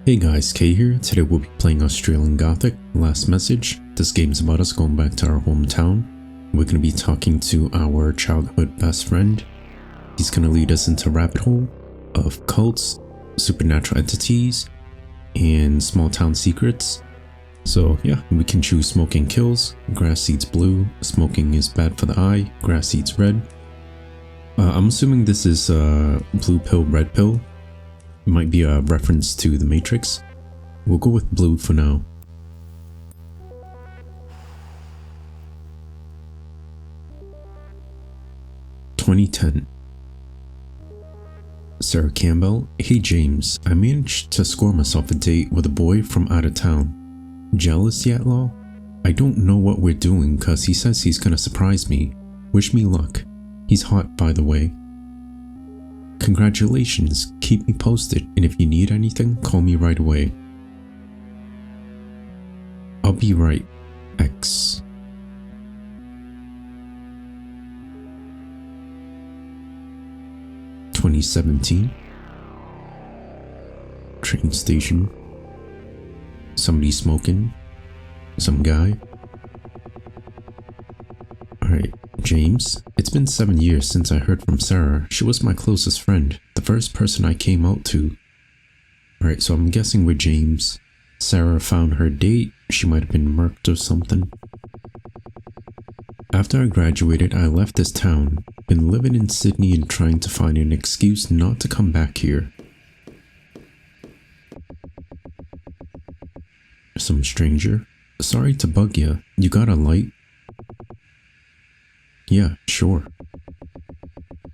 Hey guys, Kay here. Today we'll be playing Australian Gothic. Last message. This game's about us going back to our hometown. We're going to be talking to our childhood best friend. He's going to lead us into a rabbit hole of cults, supernatural entities, and small town secrets. So yeah, we can choose smoking kills, grass seeds blue, smoking is bad for the eye, grass seeds red. I'm assuming this is blue pill, red pill. It might be a reference to the Matrix. We'll go with blue for now. (2010) Sarah Campbell. Hey James, I managed to score myself a date with a boy from out of town. Jealous yet, lol? I don't know what we're doing cause he says he's gonna surprise me. Wish me luck. He's hot, by the way. Congratulations, keep me posted, and if you need anything, call me right away. I'll be right, X. (2017) Train station. Somebody smoking. Some guy. Alright, James, it's been 7 years since I heard from Sarah. She was my closest friend, the first person I came out to. Alright, so I'm guessing with James, Sarah found her date. She might have been murked or something. After I graduated, I left this town. Been living in Sydney and trying to find an excuse not to come back here. Some stranger. Sorry to bug ya. You got a light? Yeah, sure.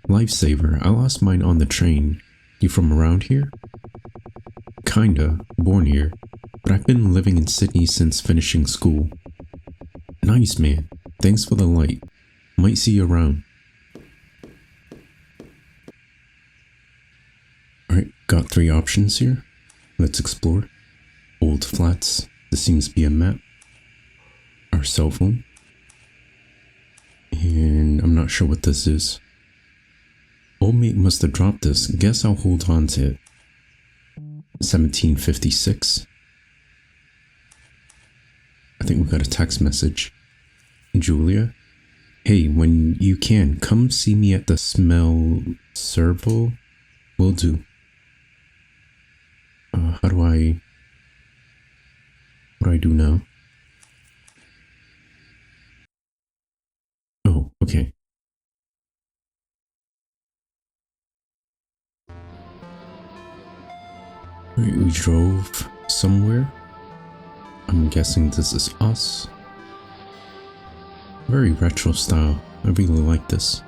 Lifesaver, I lost mine on the train. You from around here? Kinda, born here, but I've been living in Sydney since finishing school. Nice man, thanks for the light. Might see you around. Alright, got 3 options here. Let's explore. Old flats, this seems to be a map. Our cell phone. And I'm not sure what this is. Old mate must have dropped this. Guess I'll hold on to it. 1756. I think we got a text message. Julia. Hey, when you can, come see me at the Smell Servo. Will do. What do I do now? Oh, okay. We drove somewhere. I'm guessing this is us. Very retro style. I really like this.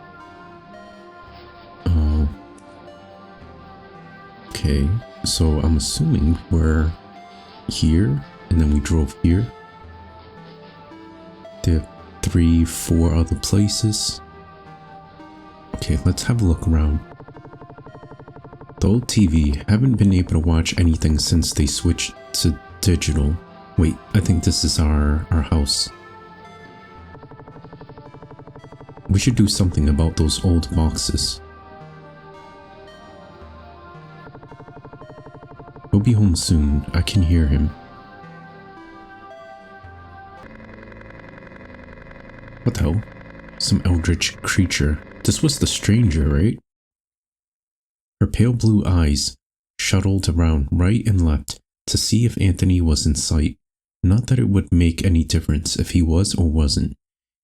Okay, so I'm assuming we're here and then we drove here. There are 3, 4 other places. Okay, let's have a look around. The old TV, haven't been able to watch anything since they switched to digital. Wait, I think this is our house. We should do something about those old boxes. He'll be home soon, I can hear him. What the hell? Some eldritch creature. This was the stranger, right? Her pale blue eyes shuttled around right and left to see if Anthony was in sight. Not that it would make any difference if he was or wasn't.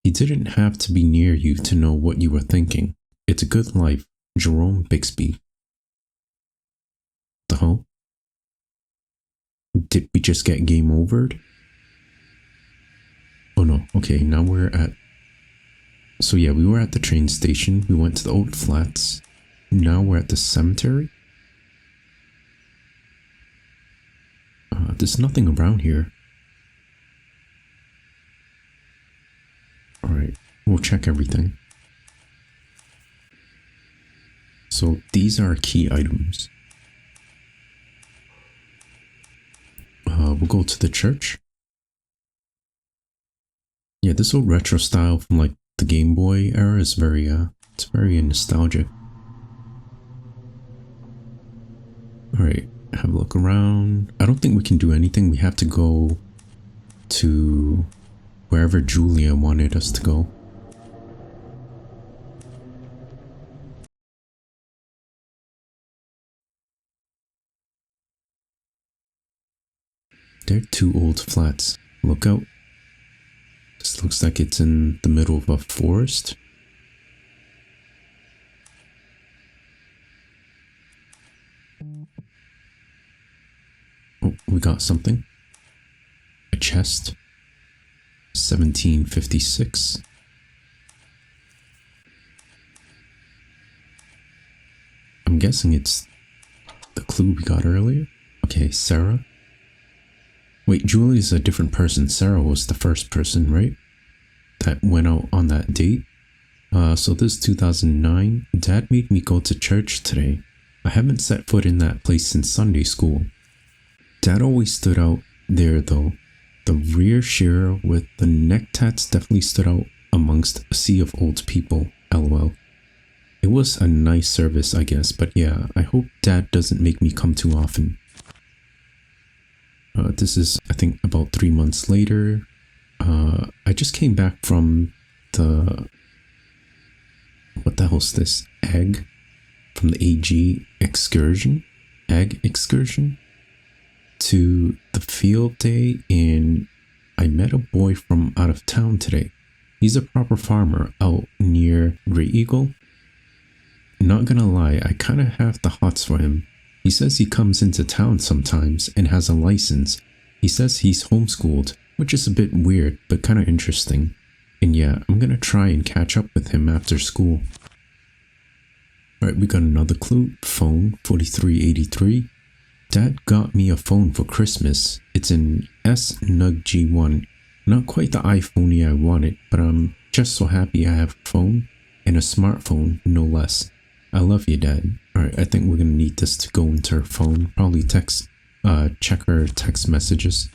He didn't have to be near you to know what you were thinking. It's a good life. Jerome Bixby. The hell? Did we just get game overed? Oh no, okay, now we're at... So yeah, we were at the train station, we went to the old flats. Now we're at the cemetery? There's nothing around here. Alright, we'll check everything. So these are key items. We'll go to the church. Yeah, this old retro style from like the Game Boy era is very, it's very nostalgic. Alright, have a look around. I don't think we can do anything. We have to go to wherever Julia wanted us to go. They're two old flats. Look out. This looks like it's in the middle of a forest. Oh, we got something. A chest. 1756. I'm guessing it's the clue we got earlier. Okay, Sarah. Wait, Julie's a different person. Sarah was the first person, right? That went out on that date. So this is 2009. Dad made me go to church today. I haven't set foot in that place since Sunday school. Dad always stood out there though. The rear shearer with the neck tats definitely stood out amongst a sea of old people, lol. It was a nice service, I guess, but yeah, I hope Dad doesn't make me come too often. This is, I think, about 3 months later. I just came back from the... What the hell's this? Ag? From the AG excursion? Ag excursion? To the field day, and I met a boy from out of town today. He's a proper farmer out near Great Eagle. Not gonna lie, I kinda have the hots for him. He says he comes into town sometimes and has a license. He says he's homeschooled, which is a bit weird, but kinda interesting. And yeah, I'm gonna try and catch up with him after school. Alright, we got another clue. Phone 4383. Dad got me a phone for Christmas. It's an S-Nug G1. Not quite the iPhone I wanted, but I'm just so happy I have a phone, and a smartphone, no less. I love you, Dad. Alright, I think we're gonna need this to go into her phone. Probably check her text messages.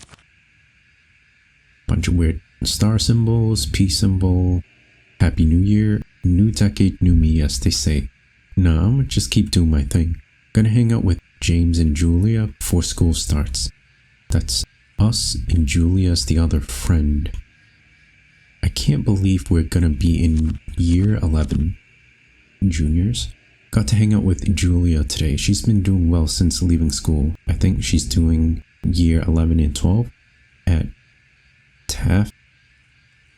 Bunch of weird star symbols, peace symbol, Happy New Year, new decade, new me, as they say. Nah, I'm gonna just keep doing my thing. Gonna hang out with James and Julia before school starts. That's us and Julia's the other friend. I can't believe we're gonna be in year 11. Juniors. Got to hang out with Julia today. She's been doing well since leaving school. I think she's doing year 11 and 12 at TAF.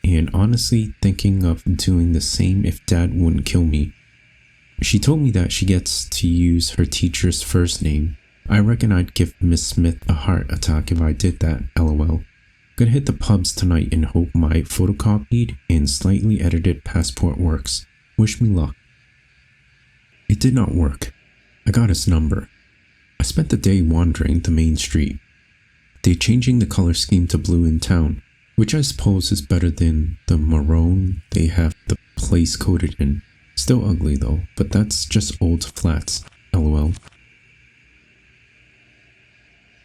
And honestly thinking of doing the same if Dad wouldn't kill me. She told me that she gets to use her teacher's first name. I reckon I'd give Miss Smith a heart attack if I did that, lol. Gonna hit the pubs tonight and hope my photocopied and slightly edited passport works. Wish me luck. It did not work. I got his number. I spent the day wandering the main street. They're changing the color scheme to blue in town, which I suppose is better than the maroon they have the place coded in. Still ugly though, but that's just old flats, lol.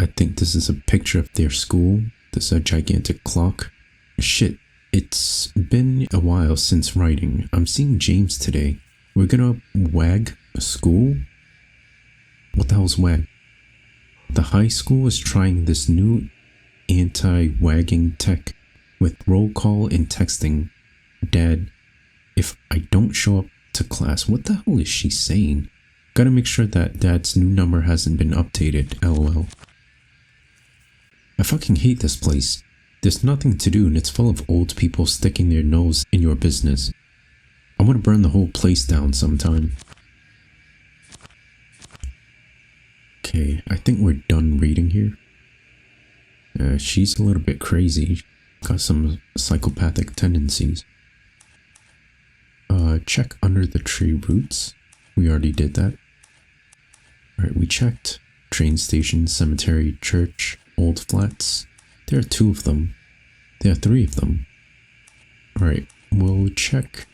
I think this is a picture of their school. There's a gigantic clock. Shit, it's been a while since writing. I'm seeing James today. We're gonna wag a school? What the hell's wag? The high school is trying this new anti-wagging tech with roll call and texting. Dad, if I don't show up to class, what the hell is she saying? Gotta make sure that Dad's new number hasn't been updated, lol. I fucking hate this place. There's nothing to do and it's full of old people sticking their nose in your business. I want to burn the whole place down sometime. Okay, I think we're done reading here. She's a little bit crazy. Got some psychopathic tendencies. Check under the tree roots. We already did that. Alright, we checked. Train station, cemetery, church, old flats. There are 2 of them. There are 3 of them. Alright, we'll check.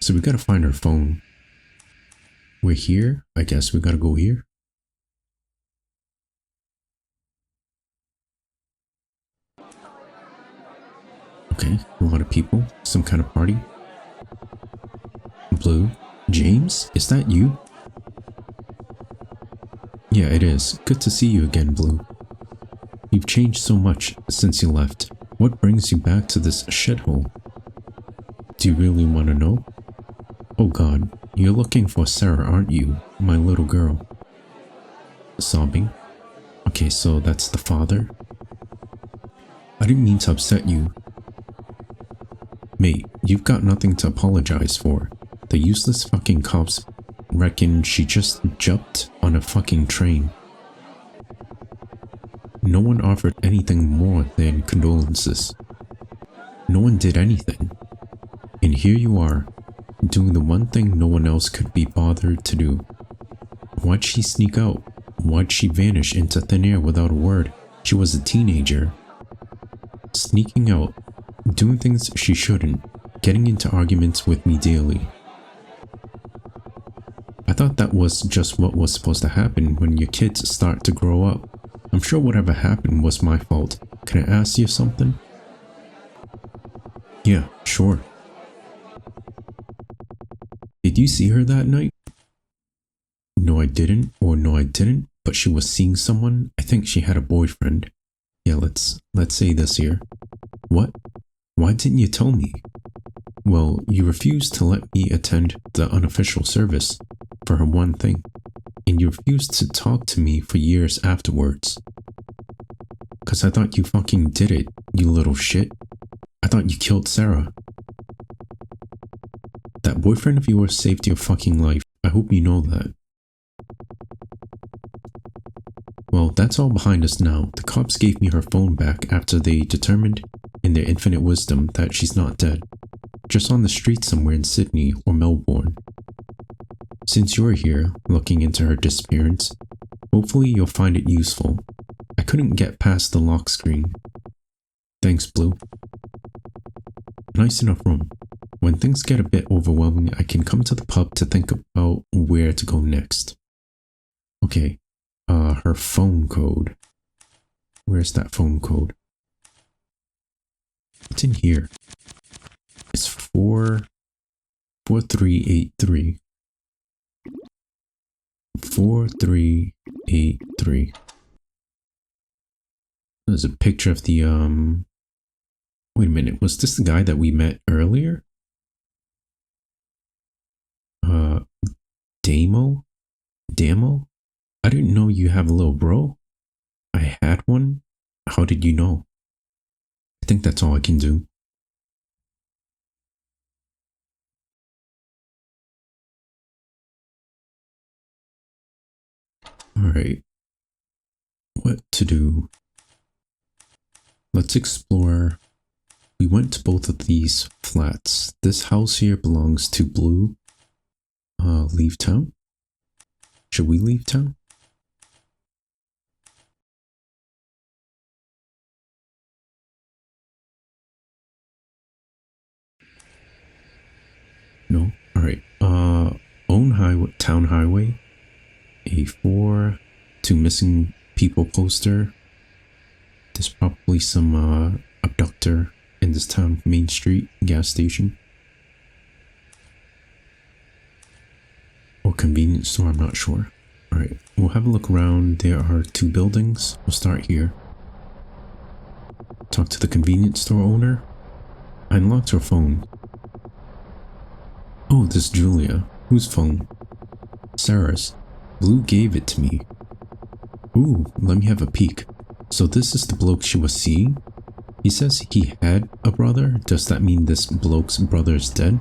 So we gotta find our phone. We're here. I guess we gotta go here. Okay, a lot of people. Some kind of party. Blue. James? Is that you? Yeah, it is. Good to see you again, Blue. You've changed so much since you left. What brings you back to this shithole? Do you really want to know? Oh god, you're looking for Sarah, aren't you? My little girl. Sobbing. Okay, so that's the father? I didn't mean to upset you. Mate, you've got nothing to apologize for. The useless fucking cops reckon she just jumped on a fucking train. No one offered anything more than condolences. No one did anything. And here you are, doing the one thing no one else could be bothered to do. Why'd she sneak out? Why'd she vanish into thin air without a word? She was a teenager. Sneaking out, doing things she shouldn't, getting into arguments with me daily. I thought that was just what was supposed to happen when your kids start to grow up. I'm sure whatever happened was my fault. Can I ask you something? Yeah, sure. Did you see her that night? No, I didn't, or no, I didn't, but she was seeing someone. I think she had a boyfriend. Yeah, let's say this here. What? Why didn't you tell me? Well, you refused to let me attend the unofficial service for her one thing, and you refused to talk to me for years afterwards. Cause I thought you fucking did it, you little shit. I thought you killed Sarah. That boyfriend of yours saved your fucking life. I hope you know that. Well, that's all behind us now. The cops gave me her phone back after they determined, in their infinite wisdom, that she's not dead. Just on the street somewhere in Sydney or Melbourne. Since you're here, looking into her disappearance, hopefully you'll find it useful. I couldn't get past the lock screen. Thanks, Blue. Nice enough room. When things get a bit overwhelming, I can come to the pub to think about where to go next. Okay, her phone code. Where's that phone code? It's in here. It's 4383. 4383. There's a picture of the, wait a minute, was this the guy that we met earlier? Damo? I didn't know you have a little bro. I had one? How did you know? I think that's all I can do. Alright. What to do? Let's explore. We went to both of these flats. This house here belongs to Blue. Leave town? Should we leave town? No? Alright. Town highway. A4. To missing people poster. There's probably some abductor in this town. Main Street gas station. Or convenience store, I'm not sure. Alright, we'll have a look around. There are 2 buildings. We'll start here. Talk to the convenience store owner. I unlocked her phone. Oh, this is Julia. Whose phone? Sarah's. Blue gave it to me. Ooh, let me have a peek. So this is the bloke she was seeing? He says he had a brother. Does that mean this bloke's brother is dead?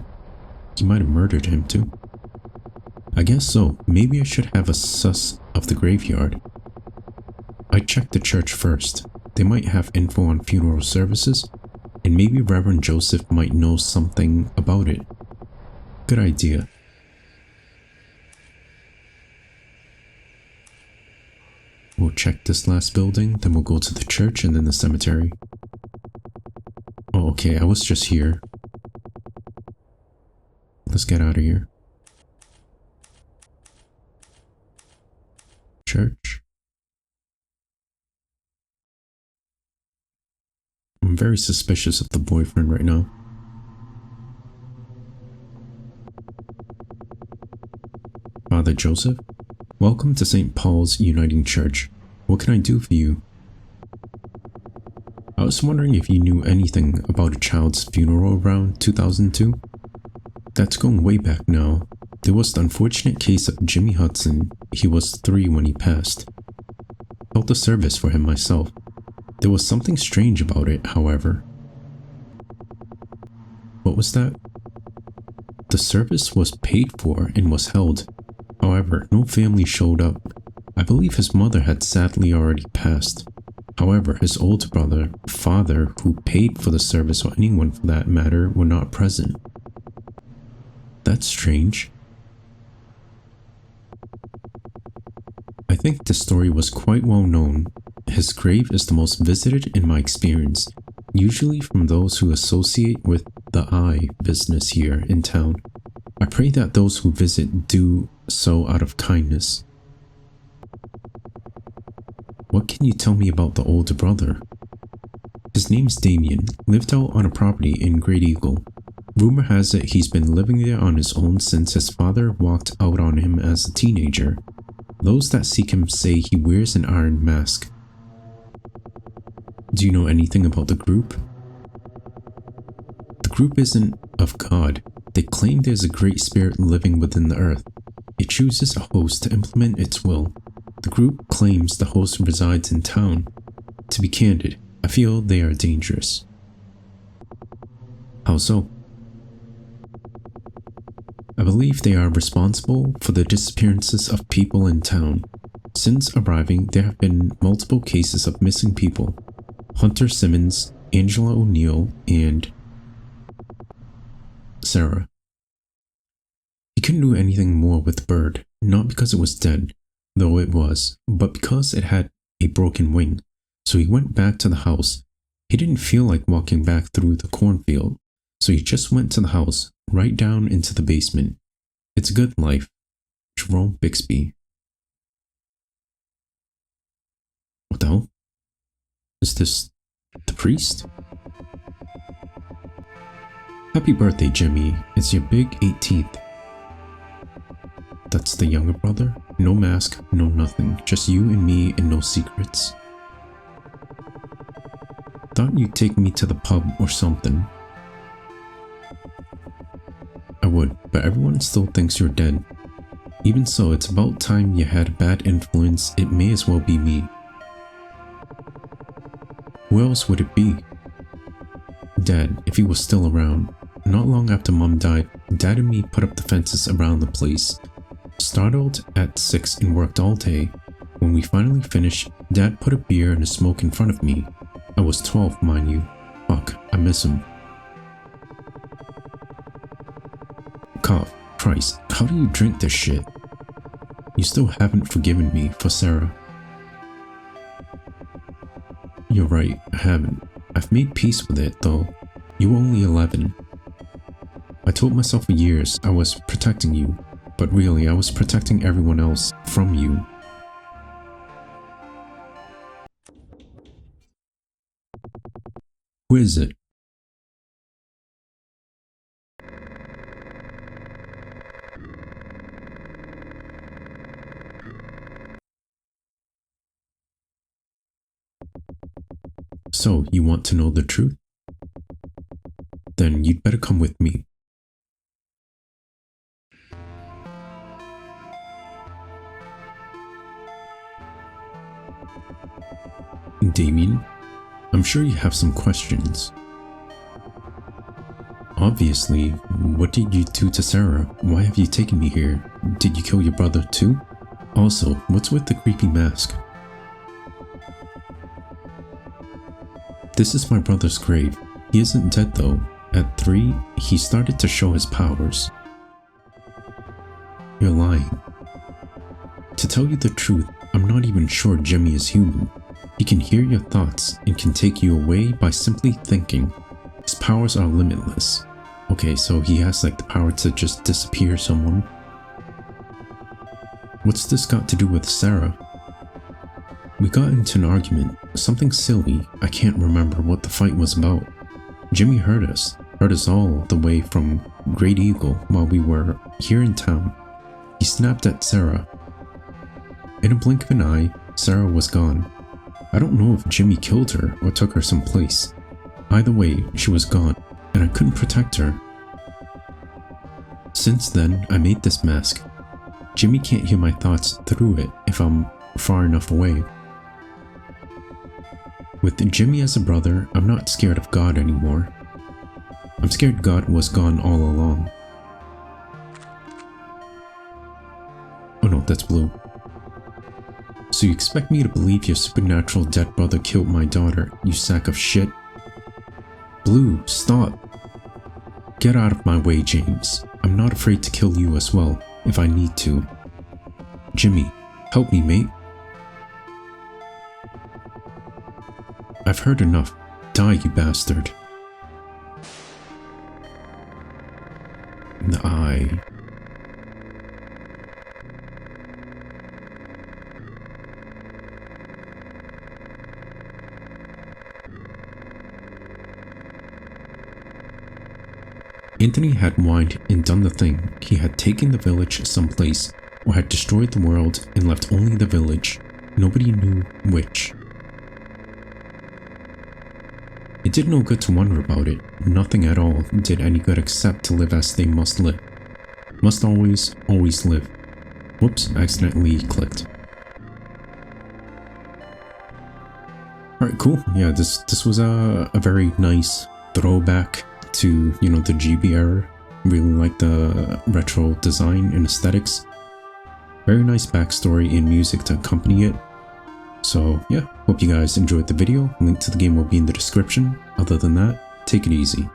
He might have murdered him too. I guess so. Maybe I should have a sus of the graveyard. I checked the church first. They might have info on funeral services, and maybe Reverend Joseph might know something about it. Good idea. We'll check this last building, then we'll go to the church and then the cemetery. Oh, okay, I was just here. Let's get out of here. Church. I'm very suspicious of the boyfriend right now. Father Joseph? Welcome to St. Paul's Uniting Church. What can I do for you? I was wondering if you knew anything about a child's funeral around 2002? That's going way back now. There was the unfortunate case of Jimmy Hudson. He was 3 when he passed. Held a service for him myself. There was something strange about it, however. What was that? The service was paid for and was held. However, no family showed up. I believe his mother had sadly already passed. However, his older brother, father, who paid for the service, or anyone for that matter, were not present. That's strange. I think the story was quite well known. His grave is the most visited in my experience, usually from those who associate with the eye business here in town. I pray that those who visit do so out of kindness. What can you tell me about the older brother? His name's Damien, lived out on a property in Great Eagle. Rumor has it he's been living there on his own since his father walked out on him as a teenager. Those that seek him say he wears an iron mask. Do you know anything about the group? The group isn't of God. They claim there's a great spirit living within the earth. It chooses a host to implement its will. The group claims the host resides in town. To be candid, I feel they are dangerous. How so? I believe they are responsible for the disappearances of people in town. Since arriving, there have been multiple cases of missing people. Hunter Simmons, Angela O'Neill, and Sarah. He couldn't do anything more with the bird, not because it was dead, though it was, but because it had a broken wing. So he went back to the house. He didn't feel like walking back through the cornfield, so he just went to the house, right down into the basement. It's a good life. Jerome Bixby. What the hell? Is this the priest? Happy birthday, Jimmy. It's your big 18th. That's the younger brother? No mask, no nothing. Just you and me and no secrets. Thought you'd take me to the pub or something. I would, but everyone still thinks you're dead. Even so, it's about time you had a bad influence. It may as well be me. Who else would it be? Dad, if he was still around. Not long after Mom died, Dad and me put up the fences around the place. Started at 6 and worked all day. When we finally finished, Dad put a beer and a smoke in front of me. I was 12, mind you. Fuck, I miss him. Cough. Christ, how do you drink this shit? You still haven't forgiven me for Sarah. You're right, I haven't. I've made peace with it, though. You were only 11. I told myself for years I was protecting you, but really I was protecting everyone else from you. Who is it? So, you want to know the truth? Then you'd better come with me. Damien, I'm sure you have some questions. Obviously, what did you do to Sarah? Why have you taken me here? Did you kill your brother too? Also, what's with the creepy mask? This is my brother's grave. He isn't dead though. At 3, he started to show his powers. You're lying. To tell you the truth, I'm not even sure Jimmy is human. He can hear your thoughts and can take you away by simply thinking. His powers are limitless. Okay, so he has like the power to just disappear someone. What's this got to do with Sarah? We got into an argument, something silly. I can't remember what the fight was about. Jimmy heard us all the way from Great Eagle while we were here in town. He snapped at Sarah. In a blink of an eye, Sarah was gone. I don't know if Jimmy killed her or took her someplace. Either way, she was gone, and I couldn't protect her. Since then, I made this mask. Jimmy can't hear my thoughts through it if I'm far enough away. With Jimmy as a brother, I'm not scared of God anymore. I'm scared God was gone all along. Oh no, that's Blue. So you expect me to believe your supernatural dead brother killed my daughter, you sack of shit? Blue, stop. Get out of my way, James. I'm not afraid to kill you as well, if I need to. Jimmy, help me, mate. I've heard enough. Die, you bastard. In the eye. Anthony had whined and done the thing. He had taken the village someplace, or had destroyed the world and left only the village. Nobody knew which. It did no good to wonder about it. Nothing at all did any good except to live as they must live. Must always, always live. Whoops, accidentally clicked. Alright, cool. Yeah, this was a very nice throwback to, you know, the GB era. Really like the retro design and aesthetics. Very nice backstory and music to accompany it. So yeah, hope you guys enjoyed the video. Link to the game will be in the description. Other than that, take it easy.